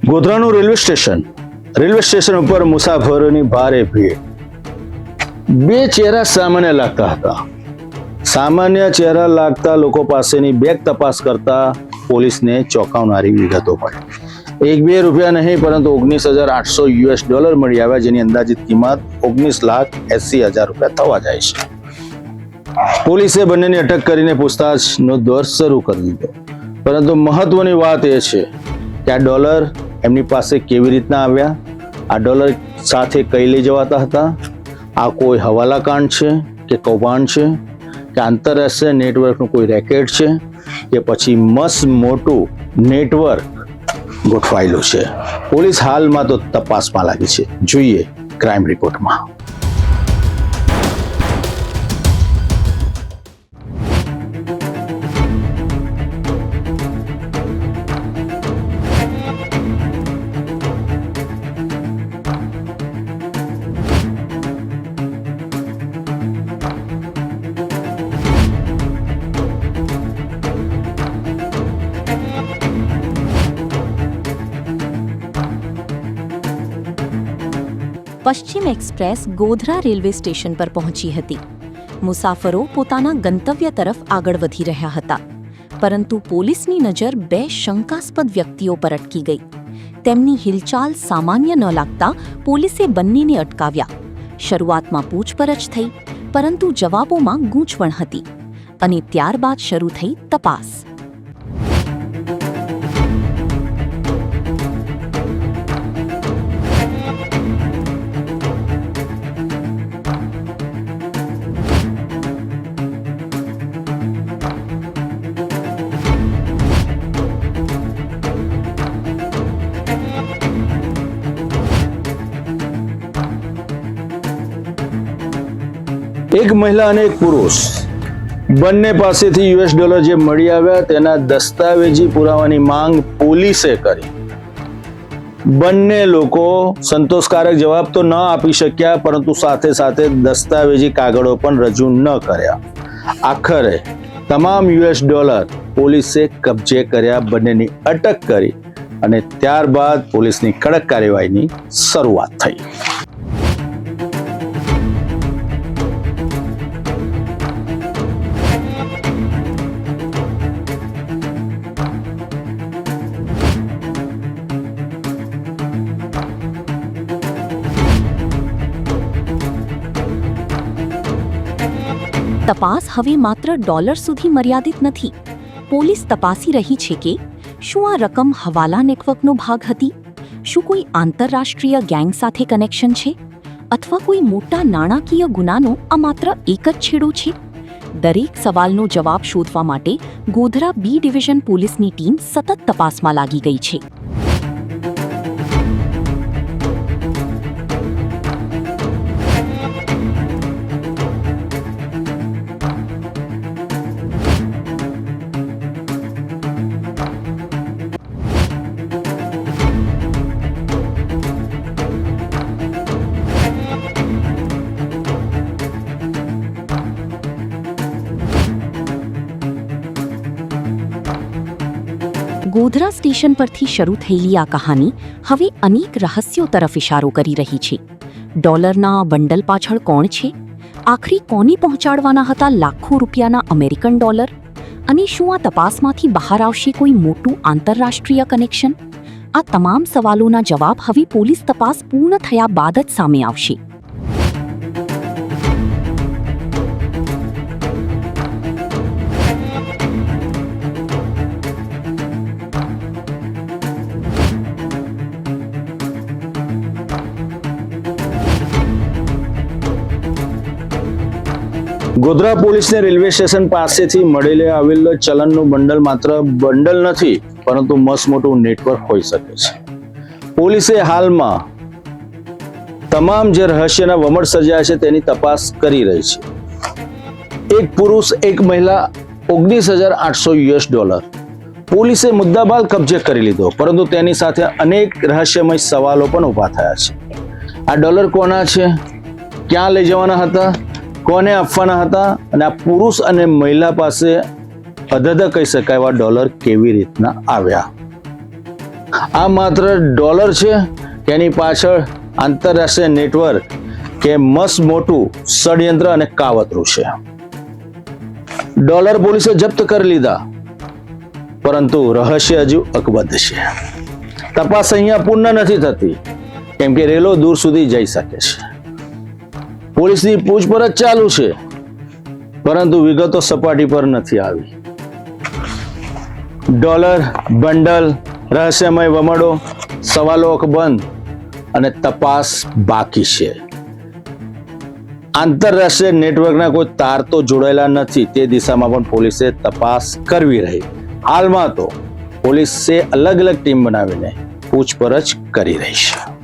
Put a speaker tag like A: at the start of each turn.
A: ગોધરાનું railway station ઉપર મુસાફરોની ભારે ભીડ. બે ચહેરા સામાન્ય લાગતા હતા. સામાન્ય ચહેરા લાગતા લોકો પાસેની બેગ તપાસ કરતા પોલીસને ચોંકાવનારી વિગતો મળી. $1-2 નહીં પરંતુ $19,800 મળી આવ્યા, જેની અંદાજિત કિંમત $19,80,000 થવા જાય છે. પોલીસે બંનેની અટક કરીને પૂછતાછનો દોર શરૂ કરી દીધો. પરંતુ મહત્વની વાત એ છે કે આ ડોલર એમની પાસે કેવી રીતના આવ્યા, આ ડોલર સાથે કઈ લઈ જવાતા હતા, આ કોઈ હવાલાકાંડ છે કે કૌભાંડ છે કે આંતરરાષ્ટ્રીય નેટવર્કનું કોઈ રેકેટ છે કે પછી મસ્ત મોટું નેટવર્ક ગોઠવાયેલું છે. પોલીસ હાલમાં તો તપાસમાં લાગી છે. જોઈએ ક્રાઇમ રિપોર્ટમાં.
B: પશ્ચિમ એક્સપ્રેસ ગોધરા રેલવે સ્ટેશન પર પહોંચી હતી. મુસાફરો પોતાના ગંતવ્ય તરફ આગળ વધી રહ્યા હતા, પરંતુ પોલીસની નજર બે શંકાસ્પદ વ્યક્તિઓ પર અટકી ગઈ. તેમની હિલચાલ સામાન્ય ન લાગતા પોલીસે બંનેને અટકાવ્યા. શરૂઆતમાં પૂછપરછ થઈ, પરંતુ જવાબોમાં ગૂંચવણ હતી અને ત્યારબાદ શરૂ થઈ તપાસ.
A: એક મહિલા અને એક પુરુષ બંને પાસેથી $, જે મળી આવ્યા તેના દસ્તાવેજી પુરાવાની માંગ પોલીસે કરી. બંને લોકો સંતોષકારક જવાબ તો ન આપી શક્યા, પરંતુ સાથે સાથે દસ્તાવેજી કાગળો પણ રજૂ ન કર્યા. આખરે તમામ $, પોલીસે કબજે કર્યા, બંનેની અટક કરી અને ત્યારબાદ પોલીસની કડક કાર્યવાહીની શરૂઆત થઈ.
B: તપાસ હવે માત્ર ડોલર સુધી મર્યાદિત નથી. પોલીસ તપાસી રહી છે કે શું આ રકમ હવાલા નેટવર્કનો ભાગ હતી, શું કોઈ આંતરરાષ્ટ્રીય ગેંગ સાથે કનેક્શન છે, અથવા કોઈ મોટા નાણાકીય ગુનાનો આ માત્ર એક જ છેડો છે. દરેક સવાલનો જવાબ શોધવા માટે ગોધરા બી ડિવિઝન પોલીસની ટીમ સતત તપાસમાં લાગી ગઈ છે. ગોધરા સ્ટેશન પરથી શરૂ થયેલી આ કહાની હવે અનેક રહસ્યો તરફ ઇશારો કરી રહી છે. ડોલરના બંડલ પાછળ કોણ છે? આખરી કોને પહોંચાડવાના હતા લાખો રૂપિયાના અમેરિકન ડોલર? અને શું આ તપાસમાંથી બહાર આવશે કોઈ મોટું આંતરરાષ્ટ્રીય કનેક્શન? આ તમામ સવાલોના જવાબ હવે પોલીસ તપાસ પૂર્ણ થયા બાદ જ સામે આવશે.
A: ગોધરા પોલીસને રેલવે સ્ટેશન પાસેથી મળેલે આવેલ ચલણનું બંડલ માત્ર બંડલ નથી, પરંતુ મસ્ત મોટું નેટવર્ક હોઈ શકે છે. પોલીસે હાલમાં તમામ જે રહસ્યના વમળ સર્જ્યા છે તેની તપાસ કરી રહી છે. એક પુરુષ, એક મહિલા, $19,800. પોલીસે મુદ્દામાલ કબજે કરી લીધો, પરંતુ તેની સાથે અનેક રહસ્યમય સવાલો પણ ઊભા થયા છે. આ ડોલર કોના છે? ક્યાં લઈ જવાના હતા? કોને આપવાના હતા? અને આ પુરુષ અને મહિલા પાસે અધધ કહી શકાય એવા ડોલર કેવી રીતના આવ્યા? આ માત્ર ડોલર છે કે એની પાછળ આંતરરાષ્ટ્રીય નેટવર્ક કે મસ્ત મોટું ષડયંત્ર અને કાવતરું છે? ડોલર પોલીસે જપ્ત કરી લીધા, પરંતુ રહસ્ય હજુ અકબદ્ધ છે. તપાસ અહીંયા પૂર્ણ નથી થતી, કેમ કે રેલો દૂર સુધી જઈ શકે છે. પોલીસની પૂછપરછ ચાલુ છે, પરંતુ વિગતો સપાટી પર નથી આવી. ડોલર બંડલ, રહસ્યમય વમળો, સવાલો અકબંધ અને તપાસ બાકી છે. આંતરરાષ્ટ્રીય નેટવર્કના કોઈ તાર તો જોડાયેલા નથી, તે દિશામાં પણ પોલીસે તપાસ કરવી રહી. હાલમાં તો પોલીસે અલગ અલગ ટીમ બનાવીને પૂછપરછ કરી રહી છે.